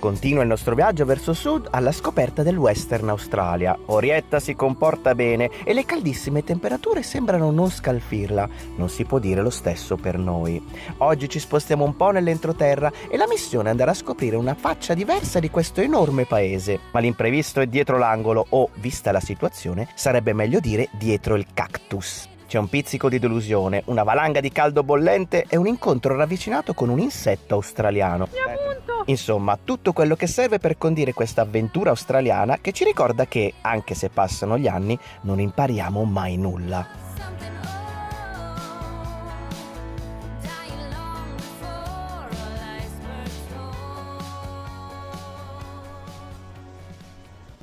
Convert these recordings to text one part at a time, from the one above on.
Continua il nostro viaggio verso sud alla scoperta del Western Australia. Orietta si comporta bene e le caldissime temperature sembrano non scalfirla. Non si può dire lo stesso per noi. Oggi ci spostiamo un po' nell'entroterra e la missione è andare a scoprire una faccia diversa di questo enorme paese. Ma l'imprevisto è dietro l'angolo o, vista la situazione, sarebbe meglio dire dietro il cactus. C'è un pizzico di delusione, una valanga di caldo bollente e un incontro ravvicinato con un insetto australiano. Insomma, tutto quello che serve per condire questa avventura australiana che ci ricorda che, anche se passano gli anni, non impariamo mai nulla.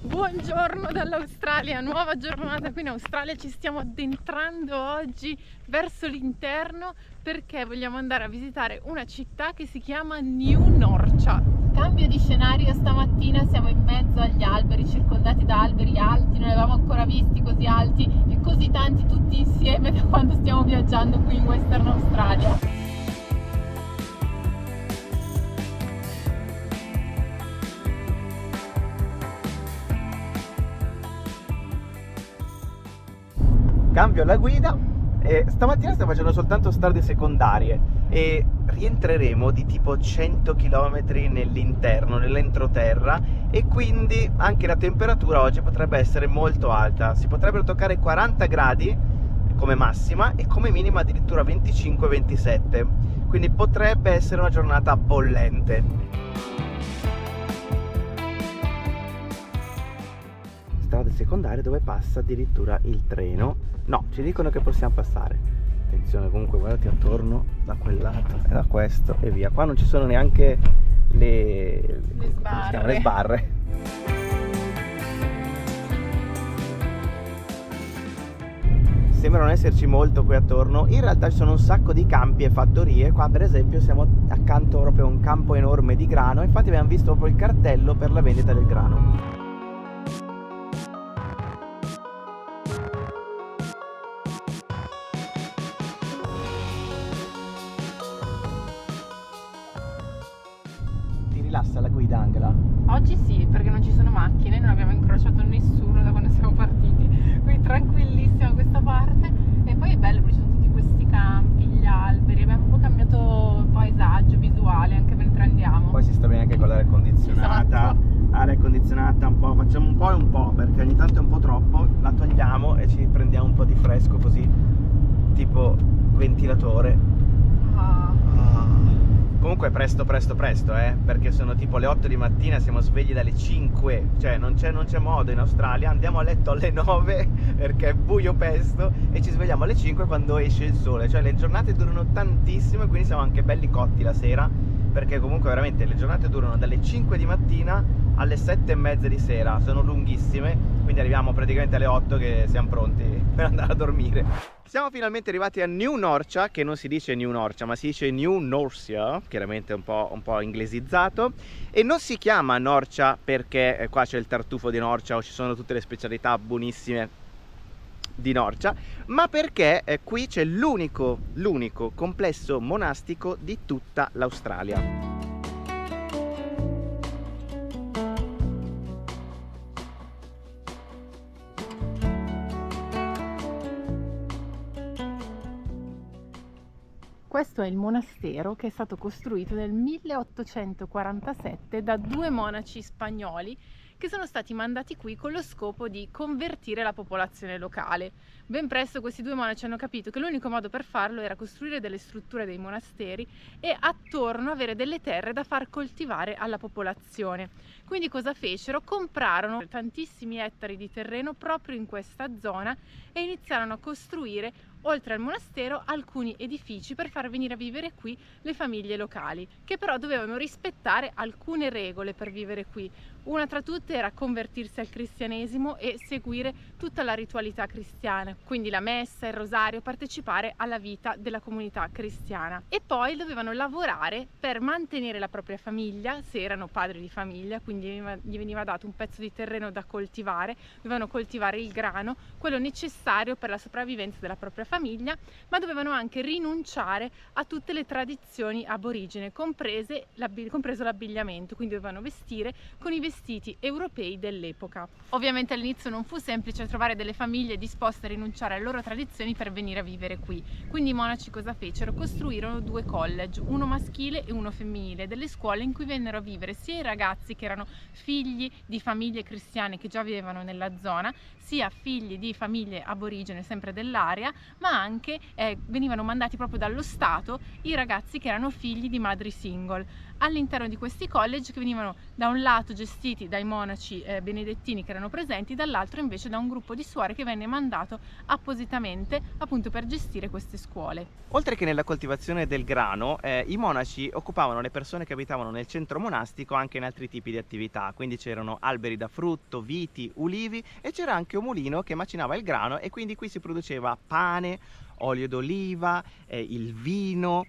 Buongiorno dall'Australia, nuova giornata qui in Australia, ci stiamo addentrando oggi verso l'interno perché vogliamo andare a visitare una città che si chiama New Norcia. Cambio di scenario, stamattina siamo in mezzo agli alberi, circondati da alberi alti, non li avevamo ancora visti così alti e così tanti tutti insieme da quando stiamo viaggiando qui in Western Australia. Cambio la guida e stamattina stiamo facendo soltanto strade secondarie e rientreremo di tipo 100 km nell'interno, nell'entroterra, e quindi anche la temperatura oggi potrebbe essere molto alta. Si potrebbero toccare 40 gradi come massima e come minima addirittura 25-27, quindi potrebbe essere una giornata bollente. Strade secondarie dove passa addirittura il treno. No, ci dicono che possiamo passare. Attenzione, comunque guardati attorno da quel lato e da questo e via. Qua non ci sono neanche le sbarre. Sembrano esserci molto qui attorno. In realtà ci sono un sacco di campi e fattorie. Qua per esempio siamo accanto proprio a un campo enorme di grano. Infatti abbiamo visto proprio il cartello per la vendita del grano. Rilassa la guida, Angela? Oggi sì, perché non ci sono macchine, non abbiamo incrociato nessuno da quando siamo partiti, quindi tranquillissima questa parte. E poi è bello perché ci sono tutti questi campi, gli alberi, abbiamo un po' cambiato paesaggio visuale anche mentre andiamo. Poi si sta bene anche con l'aria condizionata. Esatto. Aria condizionata un po', facciamo un po' e un po', perché ogni tanto è un po' troppo, la togliamo e ci prendiamo un po' di fresco così, tipo ventilatore. Comunque presto, perché sono tipo le 8 di mattina, siamo svegli dalle 5, cioè non c'è modo in Australia, andiamo a letto alle 9 perché è buio pesto e ci svegliamo alle 5 quando esce il sole, cioè le giornate durano tantissimo e quindi siamo anche belli cotti la sera, perché comunque veramente le giornate durano dalle 5 di mattina alle 7 e mezza di sera, sono lunghissime, quindi arriviamo praticamente alle 8 che siamo pronti per andare a dormire. Siamo finalmente arrivati a New Norcia, che non si dice New Norcia ma si dice New Norcia, chiaramente un po' inglesizzato, e non si chiama Norcia perché qua c'è il tartufo di Norcia o ci sono tutte le specialità buonissime di Norcia, ma perché qui c'è l'unico complesso monastico di tutta l'Australia. Questo è il monastero che è stato costruito nel 1847 da due monaci spagnoli che sono stati mandati qui con lo scopo di convertire la popolazione locale. Ben presto questi due monaci hanno capito che l'unico modo per farlo era costruire delle strutture dei monasteri e attorno avere delle terre da far coltivare alla popolazione. Quindi cosa fecero? Comprarono tantissimi ettari di terreno proprio in questa zona e iniziarono a costruire, oltre al monastero, alcuni edifici per far venire a vivere qui le famiglie locali, che però dovevano rispettare alcune regole per vivere qui. Una tra tutte Ovviamente era convertirsi al cristianesimo e seguire tutta la ritualità cristiana, quindi la messa, il rosario, partecipare alla vita della comunità cristiana. E poi dovevano lavorare per mantenere la propria famiglia, se erano padri di famiglia, quindi gli veniva dato un pezzo di terreno da coltivare, dovevano coltivare il grano, quello necessario per la sopravvivenza della propria famiglia, ma dovevano anche rinunciare a tutte le tradizioni aborigene, compreso l'abbigliamento, quindi dovevano vestire con i vestiti europei dell'epoca. Ovviamente all'inizio non fu semplice trovare delle famiglie disposte a rinunciare alle loro tradizioni per venire a vivere qui, quindi i monaci cosa fecero? Costruirono 2 college, uno maschile e uno femminile, delle scuole in cui vennero a vivere sia i ragazzi che erano figli di famiglie cristiane che già vivevano nella zona, sia figli di famiglie aborigene sempre dell'area, ma anche venivano mandati proprio dallo Stato i ragazzi che erano figli di madri single all'interno di questi college, che venivano da un lato gestiti dai monaci benedettini che erano presenti, dall'altro invece da un gruppo di suore che venne mandato appositamente appunto per gestire queste scuole. Oltre che nella coltivazione del grano, i monaci occupavano le persone che abitavano nel centro monastico anche in altri tipi di attività, quindi c'erano alberi da frutto, viti, ulivi e c'era anche un mulino che macinava il grano, e quindi qui si produceva pane, olio d'oliva, il vino,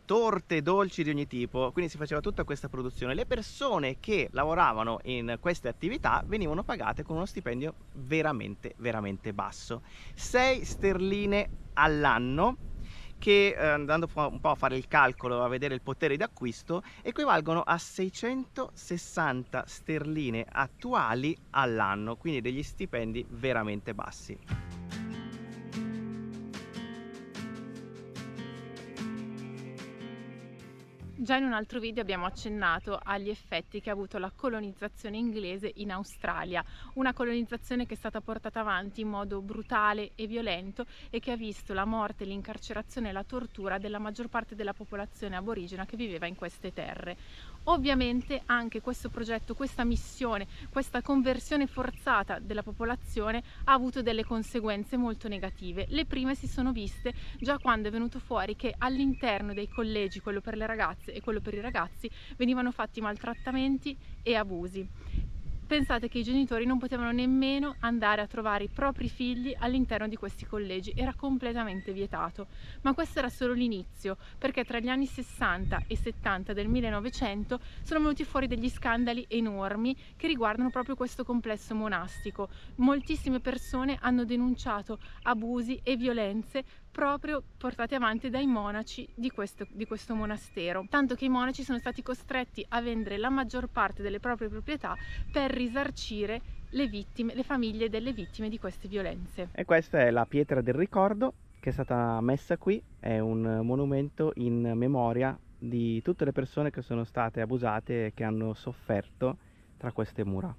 torte, dolci di ogni tipo, quindi si faceva tutta questa produzione. Le persone che lavoravano in queste attività venivano pagate con uno stipendio veramente basso, 6 sterline all'anno, che andando un po' a fare il calcolo, a vedere il potere d'acquisto, equivalgono a 660 sterline attuali all'anno, quindi degli stipendi veramente bassi. Già in un altro video abbiamo accennato agli effetti che ha avuto la colonizzazione inglese in Australia, una colonizzazione che è stata portata avanti in modo brutale e violento e che ha visto la morte, l'incarcerazione e la tortura della maggior parte della popolazione aborigena che viveva in queste terre. Ovviamente anche questo progetto, questa missione, questa conversione forzata della popolazione ha avuto delle conseguenze molto negative. Le prime si sono viste già quando è venuto fuori che all'interno dei collegi, quello per le ragazze e quello per i ragazzi, venivano fatti maltrattamenti e abusi. Pensate che i genitori non potevano nemmeno andare a trovare i propri figli all'interno di questi collegi, era completamente vietato. Ma questo era solo l'inizio, perché tra gli anni 60 e 70 del 1900 sono venuti fuori degli scandali enormi che riguardano proprio questo complesso monastico. Moltissime persone hanno denunciato abusi e violenze proprio portate avanti dai monaci di questo monastero, tanto che i monaci sono stati costretti a vendere la maggior parte delle proprie proprietà per risarcire le famiglie delle vittime di queste violenze. E questa è la pietra del ricordo che è stata messa qui, è un monumento in memoria di tutte le persone che sono state abusate e che hanno sofferto tra queste mura.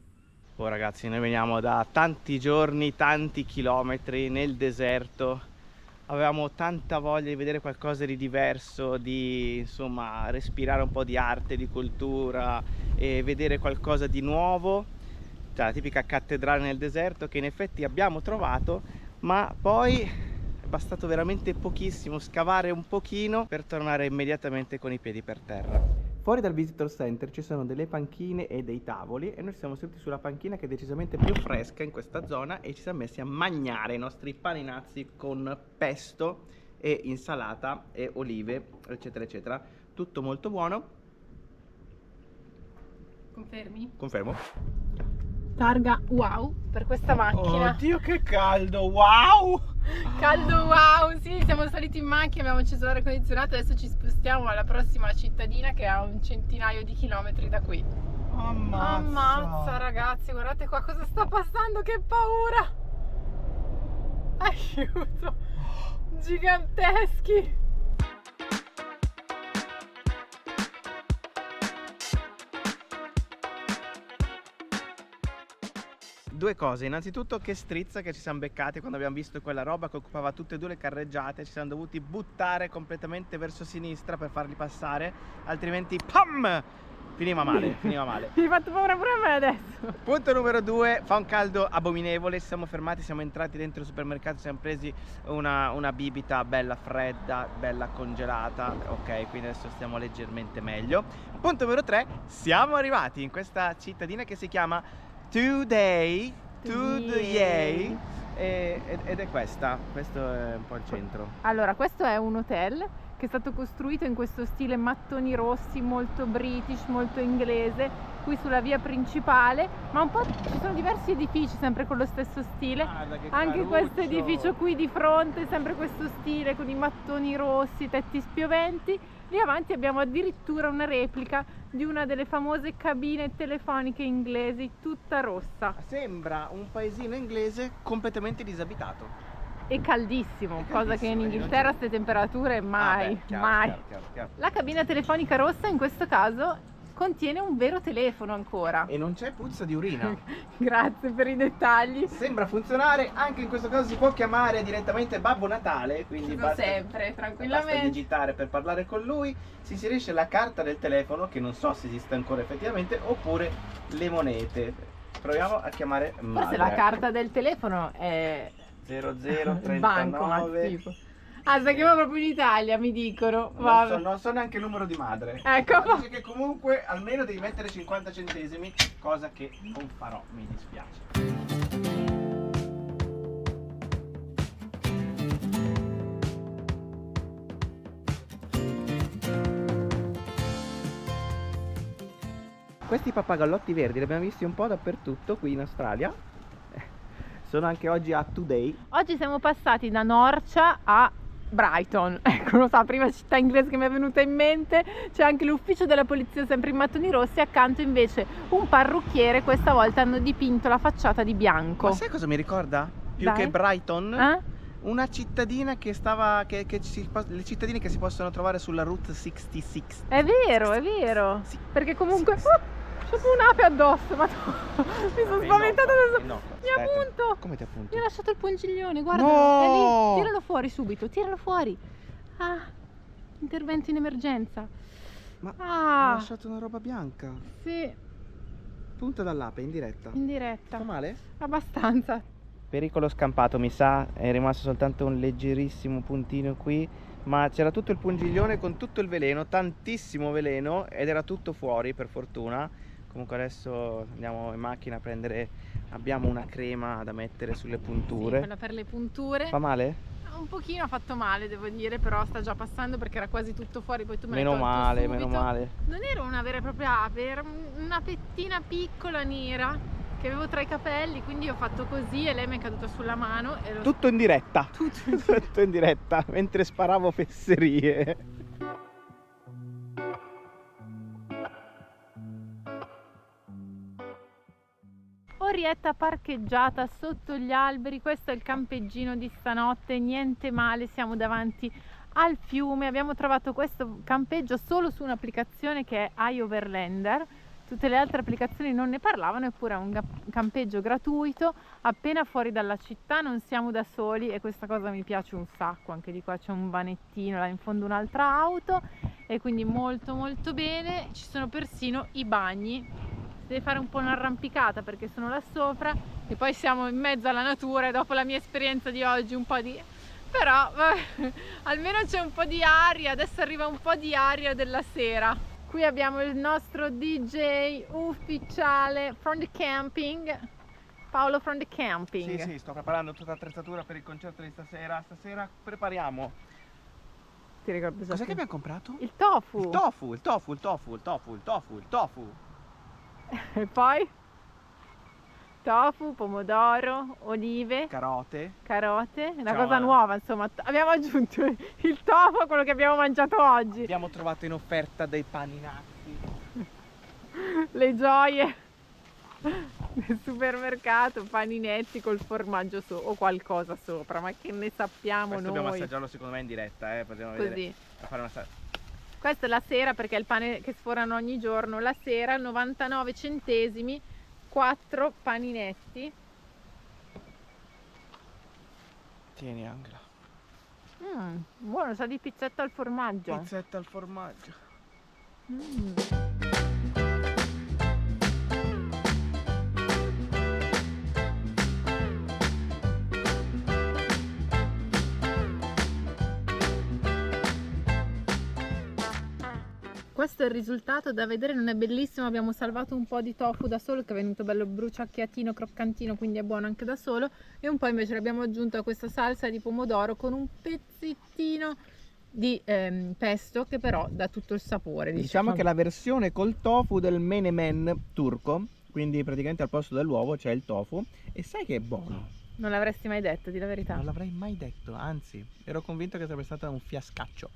Oh ragazzi, noi veniamo da tanti giorni, tanti chilometri nel deserto. Avevamo tanta voglia di vedere qualcosa di diverso, di insomma respirare un po' di arte, di cultura e vedere qualcosa di nuovo, cioè la tipica cattedrale nel deserto che in effetti abbiamo trovato, ma poi è bastato veramente pochissimo, scavare un pochino per tornare immediatamente con i piedi per terra. Fuori dal visitor center ci sono delle panchine e dei tavoli e noi siamo seduti sulla panchina che è decisamente più fresca in questa zona e ci siamo messi a mangiare i nostri paninazzi con pesto e insalata e olive eccetera eccetera, tutto molto buono. Confermi? Confermo. Targa wow per questa macchina. Oddio che caldo, wow! Caldo wow, sì, siamo saliti in macchina, abbiamo acceso l'aria condizionata, adesso ci spostiamo alla prossima cittadina che è a un centinaio di chilometri da qui. Ammazza ragazzi, guardate qua cosa sta passando, che paura! Aiuto! Giganteschi! Due cose, innanzitutto che strizza che ci siamo beccati quando abbiamo visto quella roba che occupava tutte e due le carreggiate, ci siamo dovuti buttare completamente verso sinistra per farli passare, altrimenti PAM! Finiva male, finiva male. Mi hai fatto paura pure a me adesso. Punto numero 2, fa un caldo abominevole, ci siamo fermati, siamo entrati dentro il supermercato, siamo presi una bibita bella fredda, bella congelata, ok, quindi adesso stiamo leggermente meglio. Punto numero 3, siamo arrivati in questa cittadina che si chiama Today, ed è questo è un po' il centro. Allora, questo è un hotel che è stato costruito in questo stile mattoni rossi, molto british, molto inglese, qui sulla via principale, ma un po' ci sono diversi edifici sempre con lo stesso stile. Anche questo edificio qui di fronte, sempre questo stile con i mattoni rossi, tetti spioventi. Lì avanti abbiamo addirittura una replica di una delle famose cabine telefoniche inglesi, tutta rossa. Sembra un paesino inglese completamente disabitato. E caldissimo, cosa che in caldissimo, Inghilterra a queste temperature mai, chiaro, mai. chiaro. La cabina telefonica rossa in questo caso contiene un vero telefono ancora. E non c'è puzza di urina. Grazie per i dettagli. Sembra funzionare, anche in questo caso si può chiamare direttamente Babbo Natale, quindi Sempre, tranquillamente. basta digitare per parlare con lui, si inserisce la carta del telefono, che non so se esiste ancora effettivamente, oppure le monete. Proviamo a chiamare madre. Forse la carta del telefono è 0039. bancomat tipo. Ah, si chiama proprio in Italia, mi dicono. Non so neanche il numero di madre. Ecco. Ma dice che comunque almeno devi mettere 50 centesimi, cosa che non farò, mi dispiace. Questi pappagallotti verdi li abbiamo visti un po' dappertutto qui in Australia. Sono anche oggi a Today. Oggi siamo passati da Norcia a Brighton, ecco, lo so, prima città inglese che mi è venuta in mente. C'è anche l'ufficio della polizia sempre in mattoni rossi, accanto invece un parrucchiere. Questa volta hanno dipinto la facciata di bianco. Ma sai cosa mi ricorda? Più Dai. che Brighton? Eh? Una cittadina che stava, le cittadine che si possono trovare sulla Route 66. È vero, Sì. perché comunque c'è un'ape addosso, ma mi sono spaventata adesso. Mi appunto. Come ti appunto? Mi ha lasciato il pungiglione, guarda, No! è lì. Tiralo fuori subito, tiralo fuori. Ah, intervento in emergenza. Ma Ah, ha lasciato una roba bianca. sì, Punta dall'ape in diretta. in diretta. Fa male? Abbastanza. Pericolo scampato, mi sa, è rimasto soltanto un leggerissimo puntino qui, ma c'era tutto il pungiglione con tutto il veleno, tantissimo veleno, ed era tutto fuori per fortuna. Comunque adesso andiamo in macchina a prendere, abbiamo una crema da mettere sulle Sì, punture. quella per le punture. Fa male? Un pochino ha fatto male, devo dire, però sta già passando perché era quasi tutto fuori, poi tu me l'hai Meno tolto male, subito. meno male. Non era una vera e propria ape, era una pettina piccola nera che avevo tra i capelli, quindi ho fatto così e lei mi è caduta sulla mano e l'ho... Tutto in diretta. Tutto Tutto in diretta, mentre sparavo fesserie. Orietta parcheggiata sotto gli alberi. Questo è il campeggino di stanotte, niente male, siamo davanti al fiume. Abbiamo trovato questo campeggio solo su un'applicazione che è iOverlander, tutte le altre applicazioni non ne parlavano, eppure è un campeggio gratuito appena fuori dalla città, non siamo da soli e questa cosa mi piace un sacco. Anche di qua c'è un vanettino, là in fondo un'altra auto, e quindi molto molto bene. Ci sono persino i bagni. Deve fare un po' un'arrampicata perché sono là sopra e poi siamo in mezzo alla natura, e dopo la mia esperienza di oggi un po' di... però vabbè, almeno c'è un po' di aria, adesso arriva un po' di aria della sera. Qui abbiamo il nostro DJ ufficiale from the camping, Paolo from the camping. Sì, sto preparando tutta l'attrezzatura per il concerto di stasera. Stasera prepariamo. Ti ricordo già Cos'è che abbiamo comprato? il tofu. Il tofu. E poi tofu, pomodoro, olive, Carote. carote, una Ciao, cosa nuova, insomma. Abbiamo aggiunto il tofu a quello che abbiamo mangiato oggi. Abbiamo trovato in offerta dei paninazzi. Le gioie del supermercato, paninetti col formaggio o qualcosa sopra, ma che ne sappiamo Questo dobbiamo noi. assaggiarlo secondo me in diretta, possiamo Così. vedere. A fare una Questo è la sera, perché è il pane che sforano ogni giorno. La sera 99 centesimi, 4 paninetti. Tieni Angela. Buono, sa di pizzetta al formaggio. Pizzetta al formaggio. Mm. questo è il risultato. Da vedere, non è bellissimo, abbiamo salvato un po' di tofu da solo che è venuto bello bruciacchiatino, croccantino, quindi è buono anche da solo, e un po' invece l'abbiamo aggiunto a questa salsa di pomodoro con un pezzettino di pesto che però dà tutto il sapore. Diciamo che la versione col tofu del menemen turco, quindi praticamente al posto dell'uovo c'è il tofu, e sai che è buono. Non l'avresti mai detto, di la verità. Non l'avrei mai detto, anzi, ero convinto che sarebbe stato un fiascaccio.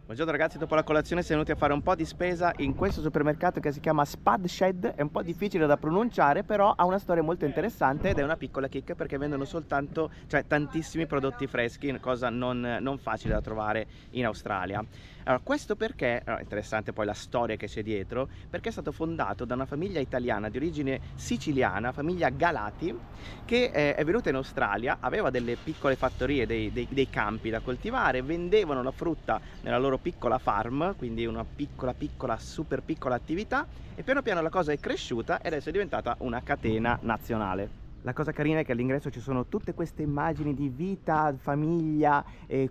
Buongiorno ragazzi, dopo la colazione siamo venuti a fare un po' di spesa in questo supermercato che si chiama Spadshed. È un po' difficile da pronunciare, però ha una storia molto interessante ed è una piccola chicca perché vendono soltanto, cioè tantissimi prodotti freschi, cosa non facile da trovare in Australia. Allora, questo perché, interessante poi la storia che c'è dietro, perché è stato fondato da una famiglia italiana di origine siciliana, famiglia Galati, che è venuta in Australia, aveva delle piccole fattorie, dei campi da coltivare, vendevano la frutta nella loro piccola farm, quindi una piccola, super piccola attività, e piano piano la cosa è cresciuta ed adesso è diventata una catena nazionale. La cosa carina è che all'ingresso ci sono tutte queste immagini di vita, famiglia,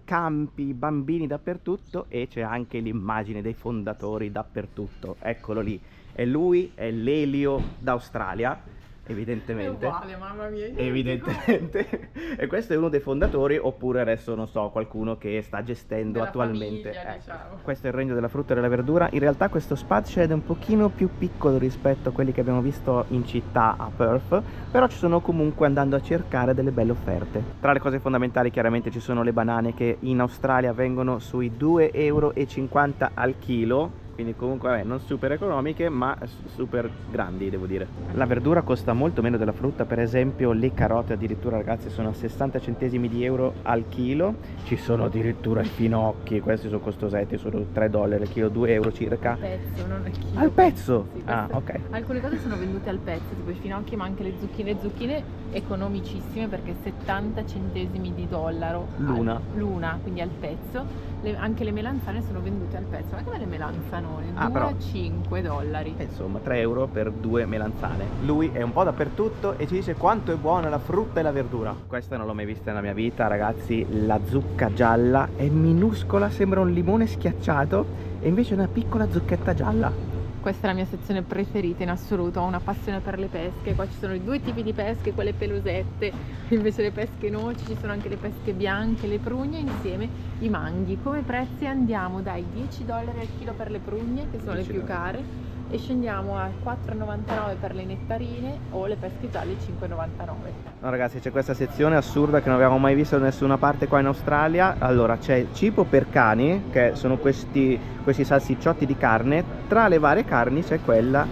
campi, bambini dappertutto, e c'è anche l'immagine dei fondatori dappertutto. Eccolo lì, è lui, è l'Elio d'Australia, evidentemente. È uguale, mamma mia. Evidentemente. E questo è uno dei fondatori, oppure adesso non so, qualcuno che sta gestendo Della attualmente. famiglia, diciamo. Questo è il regno della frutta e della verdura. In realtà questo Spadshed è un pochino più piccolo rispetto a quelli che abbiamo visto in città a Perth, però ci sono comunque, andando a cercare, delle belle offerte. Tra le cose fondamentali chiaramente ci sono le banane, che in Australia vengono sui 2,50 € al chilo, quindi comunque non super economiche ma super grandi, devo dire. La verdura costa molto meno della frutta, per esempio le carote addirittura ragazzi sono a 60 centesimi di euro al chilo, ci sono addirittura i finocchi, questi sono costosetti, sono 3 dollari al chilo, 2 euro circa. Al pezzo, non al chilo. Al pezzo? Sì, ah, ok. Alcune cose sono vendute al pezzo, tipo i finocchi, ma anche le zucchine economicissime perché 70 centesimi di dollaro l'una, quindi al pezzo. Anche le melanzane sono vendute al pezzo, ma come le melanzanone, 2 a 5 dollari. Insomma 3 euro per 2 melanzane. Lui è un po' dappertutto e ci dice quanto è buona la frutta e la verdura. Questa non l'ho mai vista nella mia vita ragazzi, la zucca gialla è minuscola, sembra un limone schiacciato e invece è una piccola zucchetta gialla. Questa è la mia sezione preferita in assoluto, ho una passione per le pesche. Qua ci sono i due tipi di pesche, quelle pelosette, invece le pesche noci, ci sono anche le pesche bianche, le prugne, insieme i manghi. Come prezzi andiamo dai 10 dollari al chilo per le prugne, che sono le più care, e scendiamo a 4,99 per le nettarine o le pesche gialle 5,99. No ragazzi, c'è questa sezione assurda che non avevamo mai visto da nessuna parte qua in Australia. Allora c'è cibo per cani, che sono questi salsicciotti di carne. Tra le varie carni c'è quella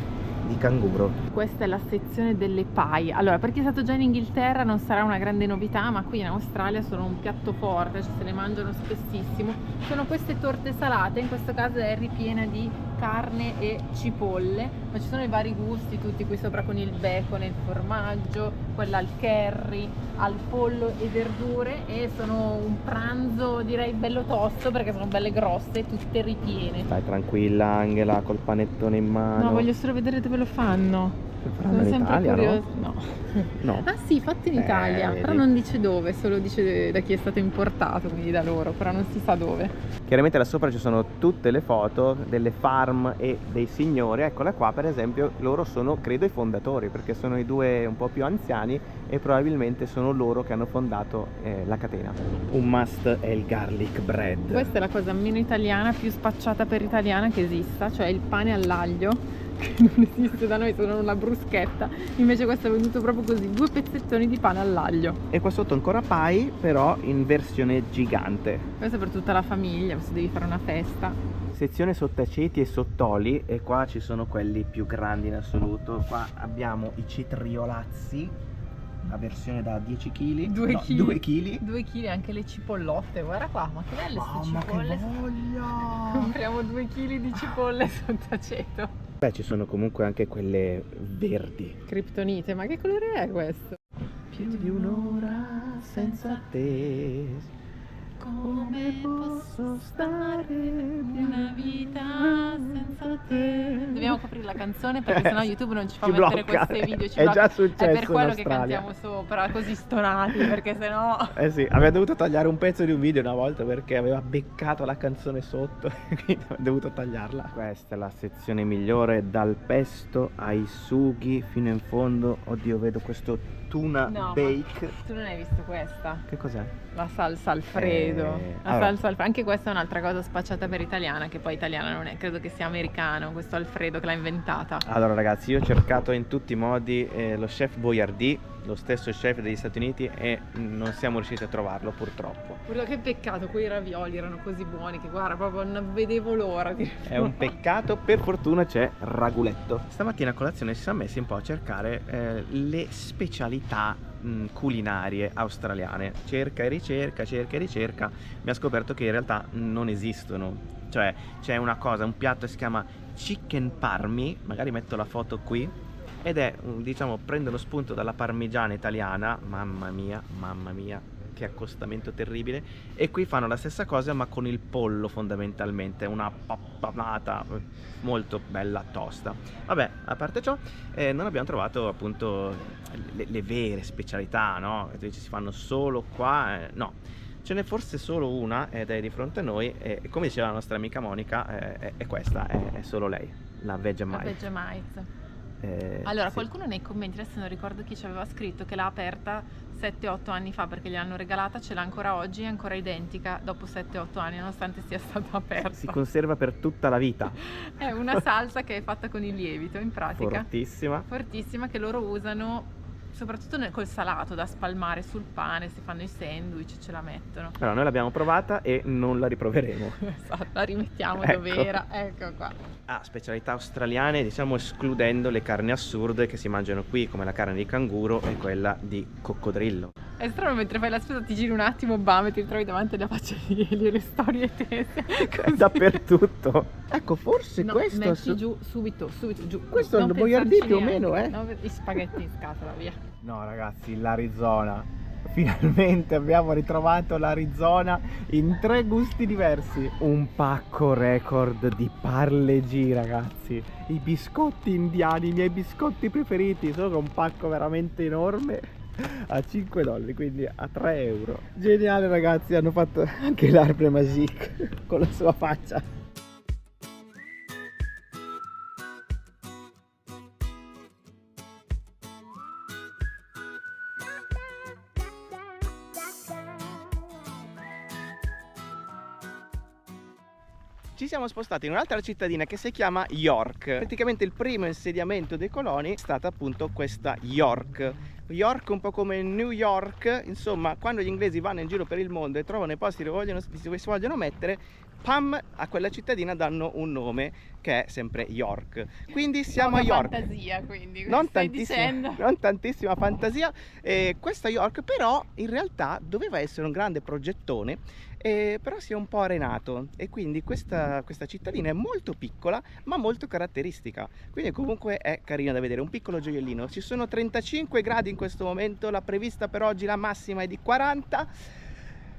di canguro. Questa è la sezione delle pie. Allora, per chi è stato già in Inghilterra non sarà una grande novità, ma qui in Australia sono un piatto forte, cioè se ne mangiano spessissimo. Sono queste torte salate, in questo caso è ripiena di carne e cipolle, ma ci sono i vari gusti tutti qui sopra, con il bacon, il formaggio, quella al curry, al pollo e verdure, e sono un pranzo direi bello tosto perché sono belle grosse, tutte ripiene. Stai tranquilla Angela, col panettone in mano. No, voglio solo vedere dove lo fanno. Sono sempre Italia, curiosa. No? No. Ah sì, fatto in Italia, vedi. però non dice dove, solo dice da chi è stato importato, quindi da loro, però non si sa dove. Chiaramente là sopra ci sono tutte le foto delle farm e dei signori. Eccola qua, per esempio, loro sono credo i fondatori, perché sono i due un po' più anziani e probabilmente sono loro che hanno fondato la catena. Un must è il garlic bread. Questa è la cosa meno italiana, più spacciata per italiana che esista, cioè il pane all'aglio, che non esiste da noi, sono una bruschetta, invece questo è venuto proprio così, 2 pezzettoni di pane all'aglio. E qua sotto ancora pie, però in versione gigante. Questo è per tutta la famiglia, se devi fare una festa. Sezione sottaceti e sottoli, e qua ci sono quelli più grandi in assoluto. Qua abbiamo i cetriolazzi, una versione da 10 kg, 2 kg. 2 kg. 2 kg, anche le cipollotte, guarda qua, ma che belle queste cipolle. Che voglia! Compriamo 2 kg di cipolle sottaceto. Beh, ci sono comunque anche quelle verdi. Kryptonite, ma che colore è questo? Più di un'ora senza te. Come posso stare una vita senza te? Dobbiamo coprire la canzone perché sennò YouTube non ci fa mettere blocca. questi video, ci È blocca. già successo È per quello in che Australia. cantiamo sopra, così stonati, perché sennò... Eh sì, aveva dovuto tagliare un pezzo di un video una volta perché aveva beccato la canzone sotto, quindi aveva dovuto tagliarla. Questa è la sezione migliore, dal pesto ai sughi fino in fondo. Oddio, vedo questo tuna No, bake. tu non hai visto questa? Che cos'è? La salsa Alfredo. allora. Anche questa è un'altra cosa spacciata per italiana, che poi italiana non è, credo che sia americano, questo Alfredo che l'ha inventata. Allora ragazzi, io ho cercato in tutti i modi lo chef Boyardee, lo stesso chef degli Stati Uniti, e non siamo riusciti a trovarlo purtroppo. Quello che peccato, quei ravioli erano così buoni che guarda, proprio non vedevo l'ora di... È un peccato, per fortuna c'è Raguletto. Stamattina a colazione ci siamo messi un po' a cercare le specialità culinarie australiane. Cerca e ricerca, mi ha scoperto che in realtà non esistono. Cioè c'è una cosa, un piatto che si chiama chicken parmi, magari metto la foto qui, ed è, diciamo, prendono spunto dalla parmigiana italiana, mamma mia, che accostamento terribile, e qui fanno la stessa cosa ma con il pollo fondamentalmente, una pappanata molto bella tosta. Vabbè, a parte ciò, non abbiamo trovato appunto le vere specialità, no? Che si fanno solo qua, no. Ce n'è forse solo una ed è di fronte a noi e come diceva la nostra amica Monica, è questa, è solo lei, la Vegemite. La Vegemite. Allora, sì. Qualcuno nei commenti, adesso non ricordo chi ci aveva scritto, che l'ha aperta 7-8 anni fa perché gliel'hanno regalata, ce l'ha ancora oggi, è ancora identica dopo 7-8 anni nonostante sia stata aperta. Si conserva per tutta la vita. È una salsa che è fatta con il lievito in pratica. Fortissima, che loro usano soprattutto col salato da spalmare sul pane, si fanno i sandwich, ce la mettono. Allora, noi l'abbiamo provata e non la riproveremo. Esatto, la rimettiamo Ecco. dov'era, ecco qua. Specialità australiane, diciamo escludendo le carni assurde che si mangiano qui, come la carne di canguro e quella di coccodrillo. È strano, mentre fai la spesa ti giri un attimo, bam, e ti trovi davanti alla faccia di Elio, storie tese. Dappertutto. Ecco, forse no, questo... metti giù, subito, giù. Questo è il Boyardee più o meno, No, gli spaghetti in scatola, via. No ragazzi, l'Arizona. Finalmente abbiamo ritrovato l'Arizona in 3 gusti diversi. Un pacco record di parleggi, ragazzi. I biscotti indiani, i miei biscotti preferiti. Sono un pacco veramente enorme a $5, quindi a 3 euro. Geniale ragazzi, hanno fatto anche l'arbre magique con la sua faccia. Ci siamo spostati in un'altra cittadina che si chiama York. Praticamente il primo insediamento dei coloni è stata appunto questa York. York un po' come New York, insomma, quando gli inglesi vanno in giro per il mondo e trovano i posti dove si vogliono mettere, pam, a quella cittadina danno un nome che è sempre York. Quindi siamo a York. Fantasia, quindi. Non tantissima fantasia. Questa York però in realtà doveva essere un grande progettone, però si è un po' arenato e quindi questa cittadina è molto piccola ma molto caratteristica, quindi comunque è carina da vedere, un piccolo gioiellino. Ci sono 35 gradi in questo momento, la prevista per oggi la massima è di 40.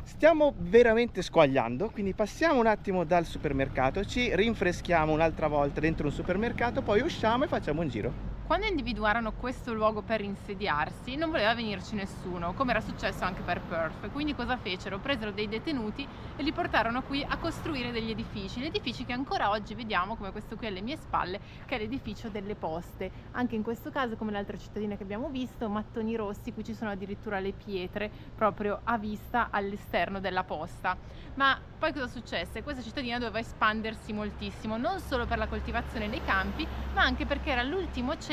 Stiamo veramente squagliando, quindi passiamo un attimo dal supermercato, ci rinfreschiamo un'altra volta dentro un supermercato, poi usciamo e facciamo un giro. Quando individuarono questo luogo per insediarsi non voleva venirci nessuno, come era successo anche per Perth, quindi cosa fecero? Presero dei detenuti e li portarono qui a costruire degli edifici che ancora oggi vediamo, come questo qui alle mie spalle, che è l'edificio delle poste. Anche in questo caso, come l'altra cittadina che abbiamo visto, mattoni rossi, qui ci sono addirittura le pietre proprio a vista all'esterno della posta. Ma poi cosa successe? Questa cittadina doveva espandersi moltissimo, non solo per la coltivazione dei campi, ma anche perché era l'ultimo centro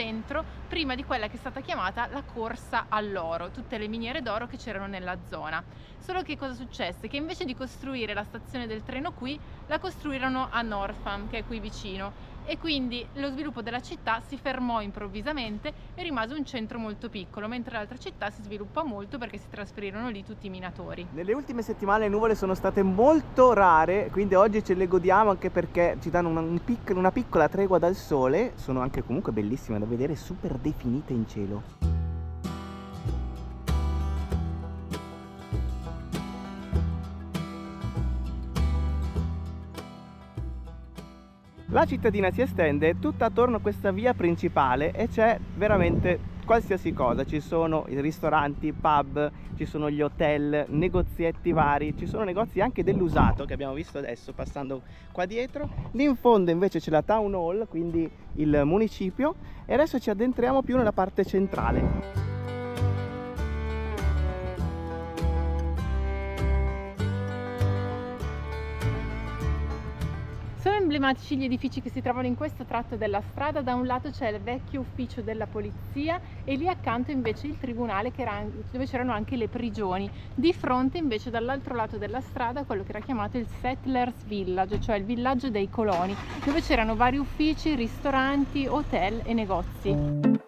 prima di quella che è stata chiamata la corsa all'oro, tutte le miniere d'oro che c'erano nella zona. Solo che cosa successe? Che invece di costruire la stazione del treno qui, la costruirono a Northam, che è qui vicino, e quindi lo sviluppo della città si fermò improvvisamente e rimase un centro molto piccolo, mentre l'altra città si sviluppò molto perché si trasferirono lì tutti i minatori. Nelle ultime settimane le nuvole sono state molto rare, quindi oggi ce le godiamo anche perché ci danno una piccola tregua dal sole. Sono anche comunque bellissime da vedere, super definite in cielo. La cittadina si estende tutta attorno a questa via principale e c'è veramente qualsiasi cosa. Ci sono i ristoranti, pub, ci sono gli hotel, negozietti vari, ci sono negozi anche dell'usato che abbiamo visto adesso passando qua dietro. Lì in fondo invece c'è la town hall, quindi il municipio, e adesso ci addentriamo più nella parte centrale. Sono emblematici gli edifici che si trovano in questo tratto della strada. Da un lato c'è il vecchio ufficio della polizia e lì accanto invece il tribunale dove c'erano anche le prigioni. Di fronte invece dall'altro lato della strada quello che era chiamato il Settlers Village, cioè il villaggio dei coloni, dove c'erano vari uffici, ristoranti, hotel e negozi.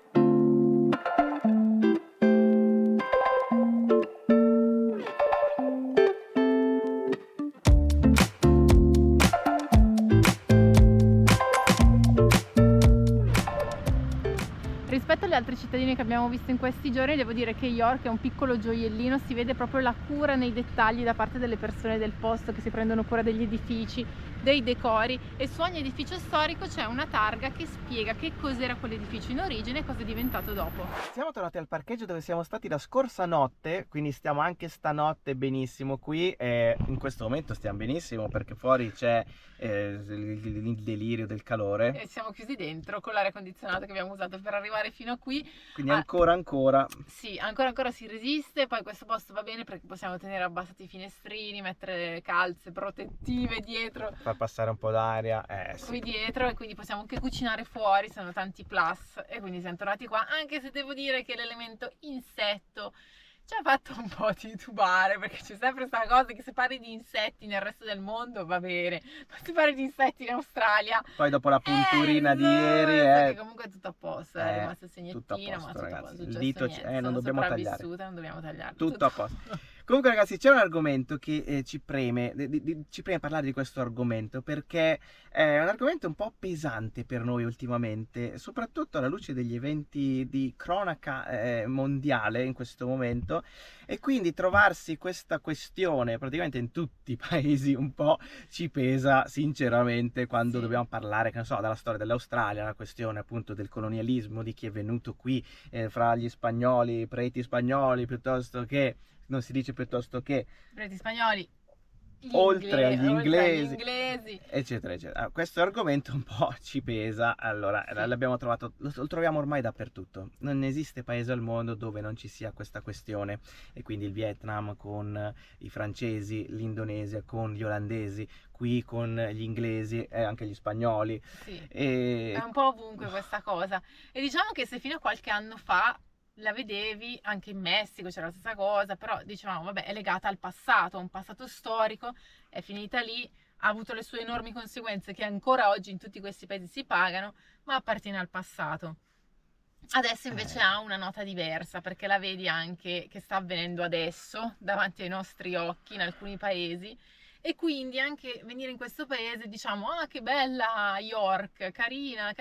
Rispetto alle altre cittadine che abbiamo visto in questi giorni, devo dire che York è un piccolo gioiellino, si vede proprio la cura nei dettagli da parte delle persone del posto che si prendono cura degli edifici, dei decori, e su ogni edificio storico c'è una targa che spiega che cos'era quell'edificio in origine e cosa è diventato dopo. Siamo tornati al parcheggio dove siamo stati la scorsa notte, quindi stiamo anche stanotte benissimo qui e in questo momento stiamo benissimo perché fuori c'è il delirio del calore. E siamo chiusi dentro con l'aria condizionata che abbiamo usato per arrivare fino a qui. Quindi ancora. Sì, ancora si resiste. Poi questo posto va bene perché possiamo tenere abbassati i finestrini, mettere calze protettive dietro, Far passare un po' d'aria. qui dietro, e quindi possiamo anche cucinare fuori, sono tanti plus, e quindi siamo tornati qua, anche se devo dire che l'elemento insetto ci ha fatto un po' titubare, perché c'è sempre questa cosa che se parli di insetti nel resto del mondo va bene, ma se parli di insetti in Australia, Poi dopo la punturina di ieri che comunque è tutto a posto, è rimasto il segnettino, ma tutto a ragazzi. posto, Il dito non dobbiamo tagliare. Non dobbiamo tagliare. Tutto a posto. Comunque ragazzi, c'è un argomento che ci preme parlare di questo argomento, perché è un argomento un po' pesante per noi ultimamente, soprattutto alla luce degli eventi di cronaca mondiale in questo momento, e quindi trovarsi questa questione praticamente in tutti i paesi un po' ci pesa sinceramente quando dobbiamo parlare, che ne so, della storia dell'Australia, la questione appunto del colonialismo, di chi è venuto qui fra gli spagnoli, preti spagnoli, piuttosto che non si dice piuttosto che preti spagnoli, oltre agli inglesi, eccetera. Questo argomento un po' ci pesa. Allora, Sì. l'abbiamo trovato, lo troviamo ormai dappertutto. Non esiste paese al mondo dove non ci sia questa questione. E quindi il Vietnam con i francesi, l'Indonesia con gli olandesi, qui con gli inglesi e anche gli spagnoli. Sì. E È un po' ovunque questa cosa. E diciamo che se fino a qualche anno fa la vedevi, anche in Messico c'era la stessa cosa, però dicevamo vabbè, è legata al passato, a un passato storico, è finita lì, ha avuto le sue enormi conseguenze che ancora oggi in tutti questi paesi si pagano, ma appartiene al passato. Adesso invece ha una nota diversa, perché la vedi anche che sta avvenendo adesso davanti ai nostri occhi in alcuni paesi, e quindi anche venire in questo paese diciamo ah che bella York, carina,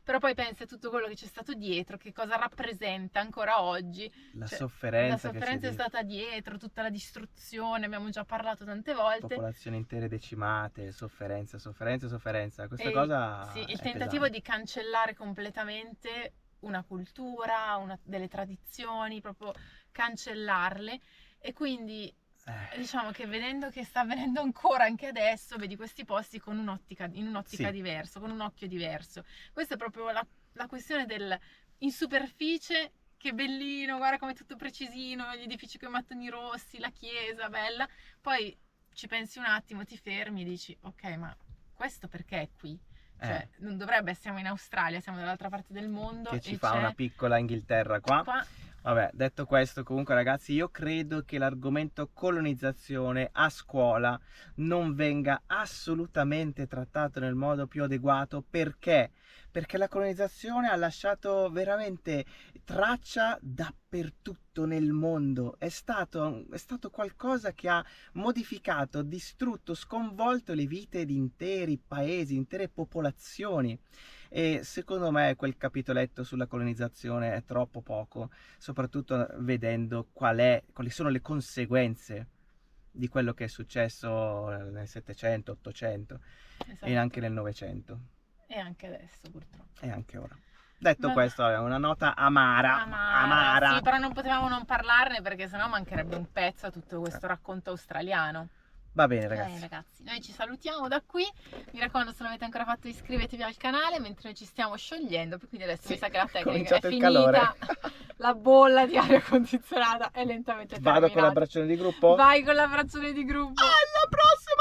però poi pensi a tutto quello che c'è stato dietro, che cosa rappresenta ancora oggi, la sofferenza è stata dietro, tutta la distruzione, abbiamo già parlato tante volte, popolazioni intere decimate, sofferenza, questa cosa sì, il è tentativo pesante. di cancellare completamente una cultura, delle tradizioni, proprio cancellarle, e quindi diciamo che vedendo che sta avvenendo ancora anche adesso, vedi questi posti con un'ottica Sì. diversa, con un occhio diverso. Questa è proprio la questione in superficie, che bellino, guarda come è tutto precisino, gli edifici con i mattoni rossi, la chiesa, bella. Poi ci pensi un attimo, ti fermi e dici, ok, ma questo perché è qui? Cioè, non dovrebbe, siamo in Australia, siamo dall'altra parte del mondo. Che ci fa una piccola Inghilterra qua. Vabbè, detto questo, comunque ragazzi, io credo che l'argomento colonizzazione a scuola non venga assolutamente trattato nel modo più adeguato. Perché? Perché la colonizzazione ha lasciato veramente traccia dappertutto nel mondo. È stato qualcosa che ha modificato, distrutto, sconvolto le vite di interi paesi, intere popolazioni. E secondo me quel capitoletto sulla colonizzazione è troppo poco, soprattutto vedendo quali sono le conseguenze di quello che è successo nel 700, 800 Esatto. e anche nel 900 E anche adesso purtroppo. e anche ora. Detto Vabbè. questo, è una nota amara. Sì, però non potevamo non parlarne perché sennò mancherebbe un pezzo a tutto questo racconto australiano. Va bene ragazzi. Ragazzi, noi ci salutiamo da qui. Mi raccomando, se non l'avete ancora fatto, iscrivetevi al canale mentre noi ci stiamo sciogliendo. Quindi adesso Sì, mi sa che la è tecnica è cominciato il finita. calore. La bolla di aria condizionata è lentamente Vado con terminata. l'abbraccione di gruppo. Vai con l'abbraccione di gruppo. Alla prossima!